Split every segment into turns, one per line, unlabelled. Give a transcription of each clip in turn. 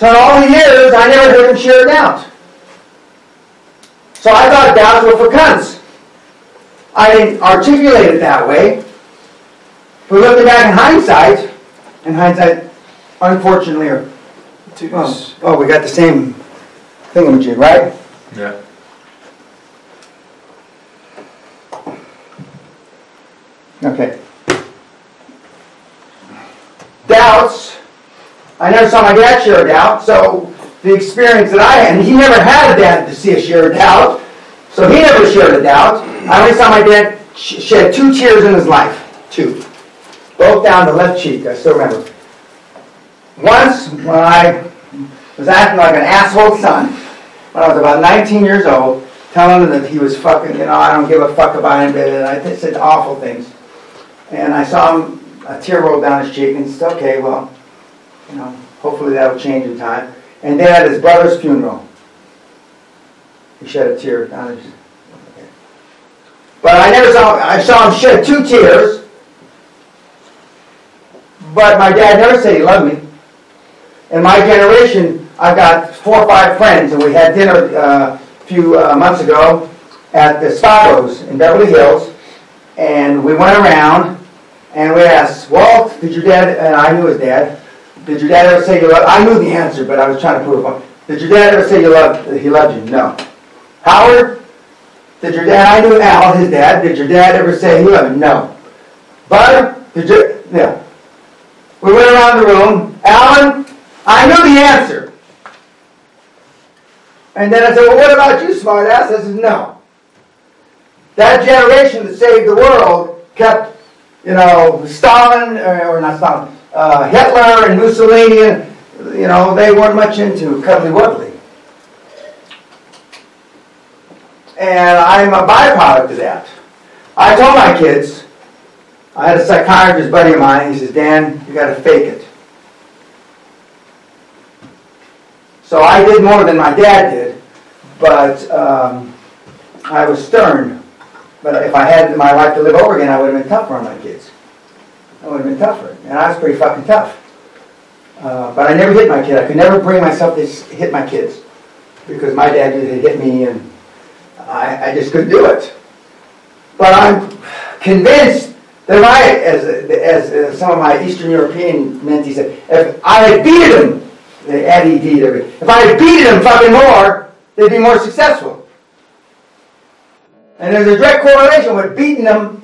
So in all the years, I never heard him share a doubt. So I thought doubts were for cunts. I didn't articulate it that way. But looking back in hindsight, unfortunately, oh, we got the same thingamajig, right?
Yeah.
Okay. Doubts. I never saw my dad share a doubt, so the experience that I had, and he never had a dad to see a share a doubt, so he never shared a doubt. I only saw my dad shed 2 tears in his life. 2. Both down the left cheek, I still remember. Once, when I was acting like an asshole son, when I was about 19 years old, telling him that he was fucking, I don't give a fuck about him, and I said awful things. And I saw him, a tear rolled down his cheek, and it's okay, well, hopefully that'll change in time. And then at his brother's funeral, he shed a tear down his. Okay. But I saw him shed 2 tears, but my dad never said he loved me. In my generation, I've got 4 or 5 friends, and we had dinner a few months ago at the Spago's in Beverly Hills, and we went around, and we asked, Walt, did your dad, and I knew his dad, did your dad ever say you loved, I knew the answer, but I was trying to prove it. Did your dad ever say he loved you? No. Howard, did your dad, I knew Al, his dad, did your dad ever say he loved you? No. Bud, yeah. We went around the room, Alan, I knew the answer. And then I said, well, what about you, smart ass? I said, no. That generation that saved the world kept, Stalin, or not Stalin, Hitler and Mussolini, they weren't much into cuddly wuddly. And I'm a byproduct of that. I told my kids, I had a psychiatrist buddy of mine, he says, Dan, you got to fake it. So I did more than my dad did, but I was stern. But if I had my life to live over again, I would have been tougher on my kids. I would have been tougher. And I was pretty fucking tough. But I never hit my kid. I could never bring myself to hit my kids. Because my dad used to hit me and I just couldn't do it. But I'm convinced that as some of my Eastern European mentees said, if I had beaten him, they add ED to it. If I had beaten them fucking more, they'd be more successful. And there's a direct correlation with beating them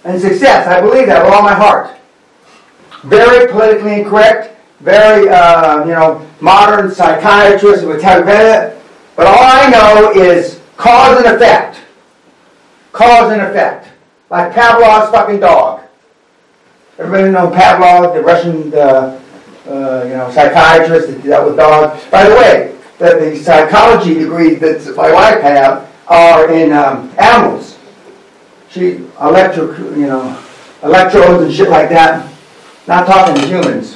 and success. I believe that with all my heart. Very politically incorrect, very, modern psychiatrist would tell you that. But all I know is cause and effect. Cause and effect. Like Pavlov's fucking dog. Everybody know Pavlov, the Russian psychiatrist that dealt with dogs. By the way, the psychology degrees that my wife have are in animals. She electrodes and shit like that. Not talking to humans.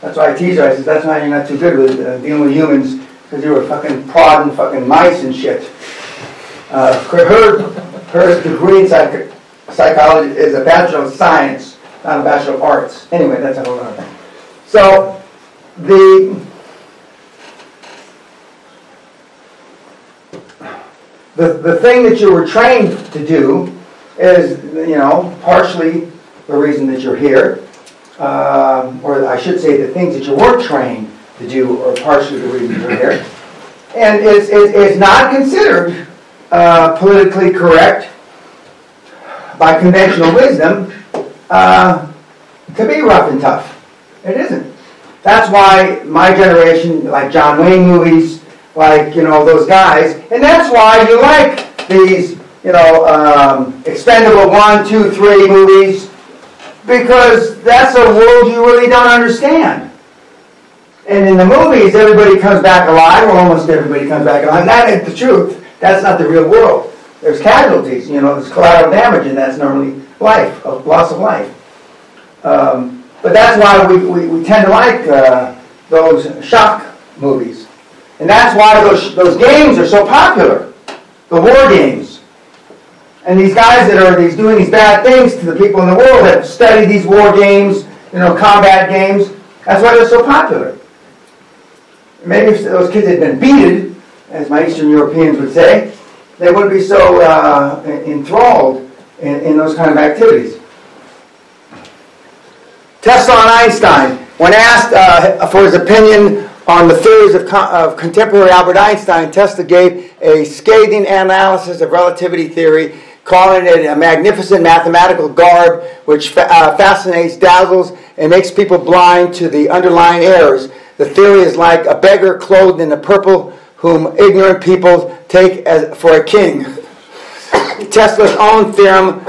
That's why I tease her. I said, that's why you're not too good with dealing with humans, because you were fucking prodding fucking mice and shit. Her degree in psychology is a Bachelor of Science, not a Bachelor of Arts. Anyway, that's a whole other thing. So, the thing that you were trained to do is, partially the reason that you're here, or I should say the things that you weren't trained to do are partially the reason you're here. And it's not considered politically correct by conventional wisdom to be rough and tough. It isn't. That's why my generation, like John Wayne movies, like, those guys, and that's why you like these, Expendable 1, 2, 3 movies, because that's a world you really don't understand. And in the movies, everybody comes back alive, or almost everybody comes back alive. That ain't the truth. That's not the real world. There's casualties, there's collateral damage, and that's normally life, loss of life. But that's why we tend to like those shock movies. And that's why those games are so popular, the war games. And these guys that are doing these bad things to the people in the world that study these war games, combat games, that's why they're so popular. maybe if those kids had been beaten, as my Eastern Europeans would say, they wouldn't be so enthralled in those kind of activities. Tesla and Einstein, when asked for his opinion on the theories of contemporary Albert Einstein, Tesla gave a scathing analysis of relativity theory, calling it a magnificent mathematical garb which fascinates, dazzles, and makes people blind to the underlying errors. The theory is like a beggar clothed in the purple whom ignorant people take as for a king. Tesla's own theorem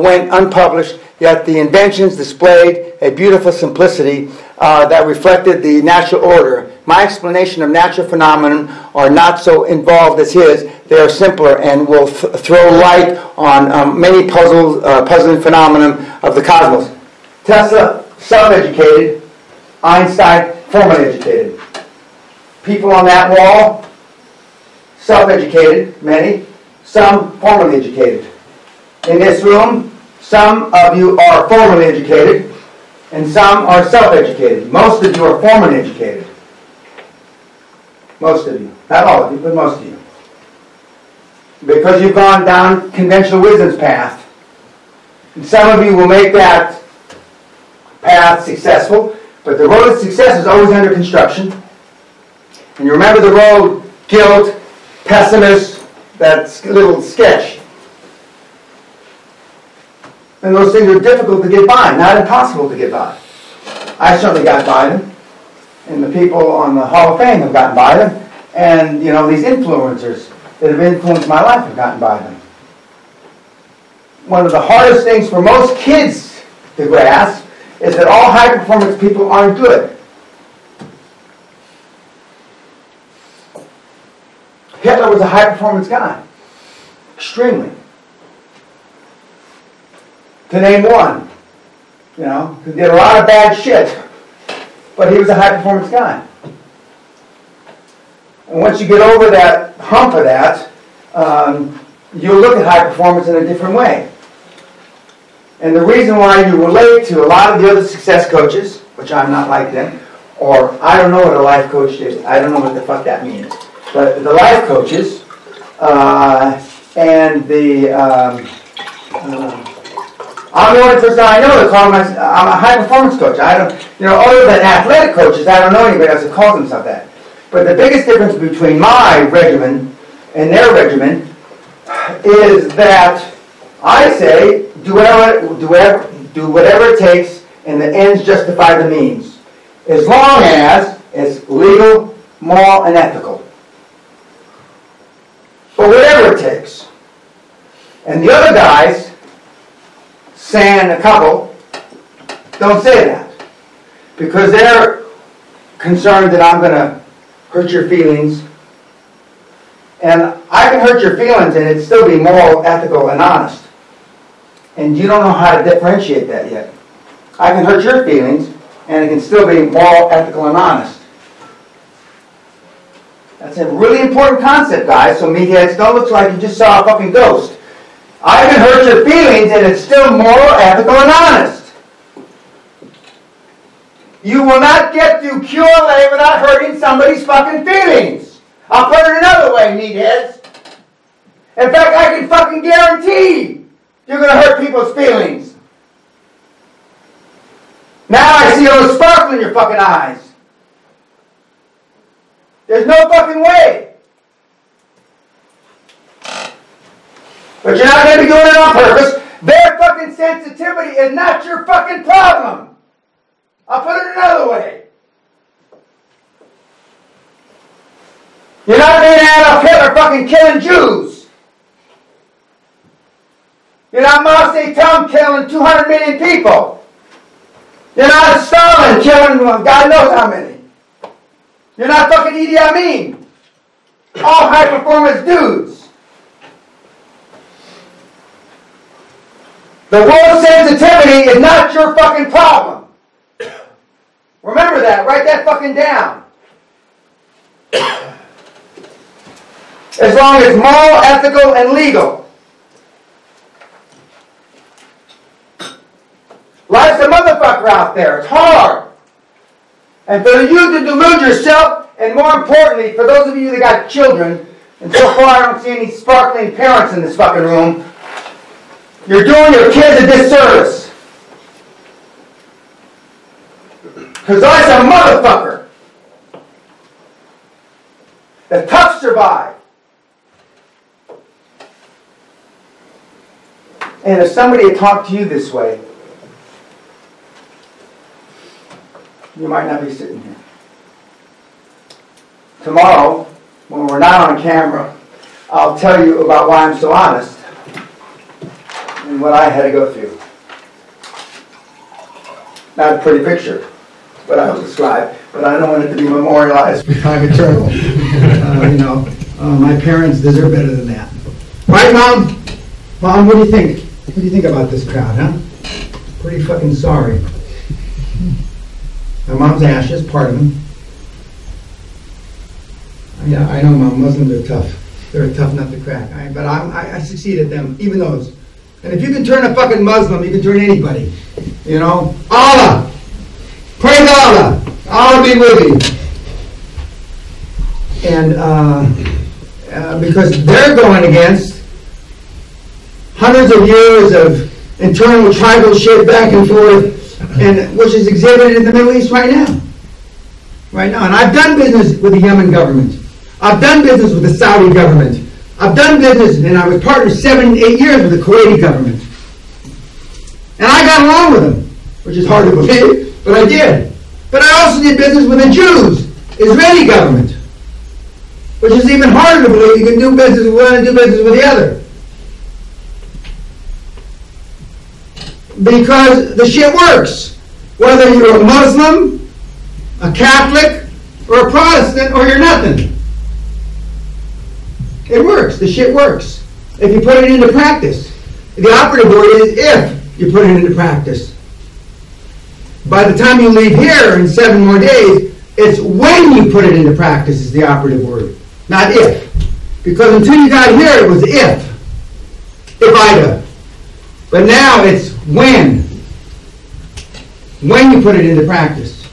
went unpublished, yet the inventions displayed a beautiful simplicity that reflected the natural order. My explanation of natural phenomena are not so involved as his. They are simpler and will throw light on many puzzling phenomena of the cosmos. Tesla, self-educated. Einstein, formally educated. People on that wall, self-educated, many. Some formally educated. In this room, some of you are formally educated, and some are self-educated. Most of you are formally educated. Most of you. Not all of you, but most of you. Because you've gone down conventional wisdom's path. And some of you will make that path successful, but the road to success is always under construction. And you remember the road, guilt, pessimist, that little sketch. And those things are difficult to get by, not impossible to get by. I certainly got by them. And the people on the Hall of Fame have gotten by them. And, you know, these influencers that have influenced my life have gotten by them. One of the hardest things for most kids to grasp is that all high-performance people aren't good. Hitler was a high-performance guy. Extremely. To name one. You know, who did a lot of bad shit. But he was a high-performance guy. And once you get over that hump of that, you'll look at high performance in a different way. And the reason why you relate to a lot of the other success coaches, which I'm not like them, or I don't know what a life coach is. I don't know what the fuck that means. But the life coaches and the... I'm the only person I know that calls myself... I'm a high-performance coach. I don't... You know, other than athletic coaches, I don't know anybody else that calls themselves that. But the biggest difference between my regimen and their regimen is that I say, do whatever it takes, and the ends justify the means. As long as it's legal, moral, and ethical. But whatever it takes. And the other guys, saying a couple, don't say that. Because they're concerned that I'm going to hurt your feelings. And I can hurt your feelings and it still be moral, ethical, and honest. And you don't know how to differentiate that yet. I can hurt your feelings and it can still be moral, ethical, and honest. That's a really important concept, guys, so meatheads don't look like you just saw a fucking ghost. I can hurt your feelings and it's still moral, ethical, and honest. You will not get through QLA without hurting somebody's fucking feelings. I'll put it another way, meatheads. In fact, I can fucking guarantee you're going to hurt people's feelings. Now I see a little sparkle in your fucking eyes. There's no fucking way. But you're not going to be doing it on purpose. Their fucking sensitivity is not your fucking problem. I'll put it another way. You're not being Adolf Hitler fucking killing Jews. You're not Mao Zedong killing 200 million people. You're not Stalin killing God knows how many. You're not fucking Idi Amin. All high-performance dudes. The world's sensitivity is not your fucking problem. Remember that. Write that fucking down. As long as it's moral, ethical, and legal. Life's a motherfucker out there. It's hard. And for you to delude yourself, and more importantly, for those of you that got children, and so far I don't see any sparkling parents in this fucking room, you're doing your kids a disservice. Because that's a motherfucker. The tough survive. And if somebody had talked to you this way, you might not be sitting here. Tomorrow, when we're not on camera, I'll tell you about why I'm so honest and what I had to go through. Not a pretty picture, but I will describe, but I don't want it to be memorialized for time eternal. My parents deserve better than that. Right, Mom? Mom, what do you think? What do you think about this crowd, huh? Pretty fucking sorry. My mom's ashes, part of them. Yeah, I know, Mom. Muslims are tough. They're a tough nut to crack. But I succeed at them, even those. And if you can turn a fucking Muslim, you can turn anybody. You know? Allah! Praise Allah! Allah be with you. And because they're going against hundreds of years of internal tribal shit back and forth, and which is exhibited in the Middle East right now. Right now. And I've done business with the Yemen government. I've done business with the Saudi government. I've done business, and I was partner 7, 8 years with the Kuwaiti government. And I got along with them, which is hard to believe, but I did. But I also did business with the Jews, Israeli government, which is even harder to believe. You can do business with one and do business with the other. Because the shit works. Whether you're a Muslim, a Catholic, or a Protestant, or you're nothing. It works. The shit works. If you put it into practice. The operative word is if you put it into practice. By the time you leave here in 7 more days, it's when you put it into practice is the operative word. Not if. Because until you got here, it was if. If I'da. But now it's when. When you put it into practice.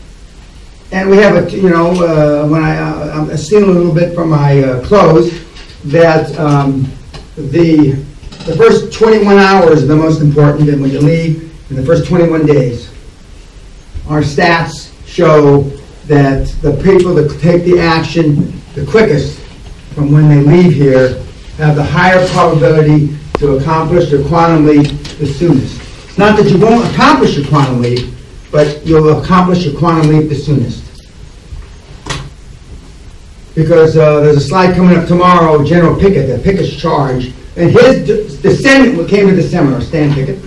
And we have when I'm stealing a little bit from my clothes, that the first 21 hours are the most important, and when you leave, in the first 21 days. Our stats show that the people that take the action the quickest from when they leave here have the higher probability to accomplish their quantum leap the soonest. It's not that you won't accomplish your quantum leap, but you'll accomplish your quantum leap the soonest. Because there's a slide coming up tomorrow, General Pickett, the Pickett's charge, and his descendant came to the seminar, Stan Pickett,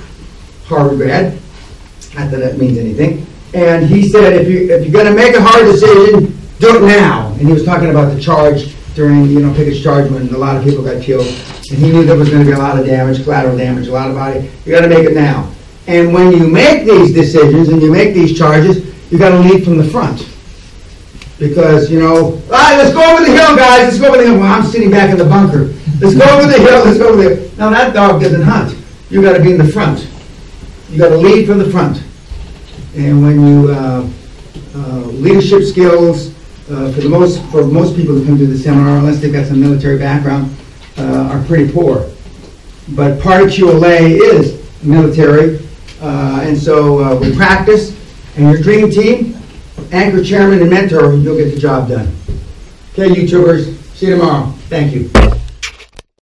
Harvard grad, not that that means anything, and he said, if you're going to make a hard decision, do it now. And he was talking about the charge during, Pickett's charge when a lot of people got killed, and he knew there was going to be a lot of damage, collateral damage, a lot of body. You got to make it now. And when you make these decisions and you make these charges, you got to lead from the front. Because, all right, let's go over the hill, guys. Let's go over the hill. Well, I'm sitting back in the bunker. Let's go over the hill. Let's go over the hill. No, that dog doesn't hunt. You got to be in the front. You got to lead from the front. And when you leadership skills for most people who come to the seminar, unless they've got some military background, are pretty poor. But part of QLA is military, and so we practice. And your dream team, anchor, chairman, and mentor, you'll get the job done. Okay, YouTubers, see you tomorrow. Thank you.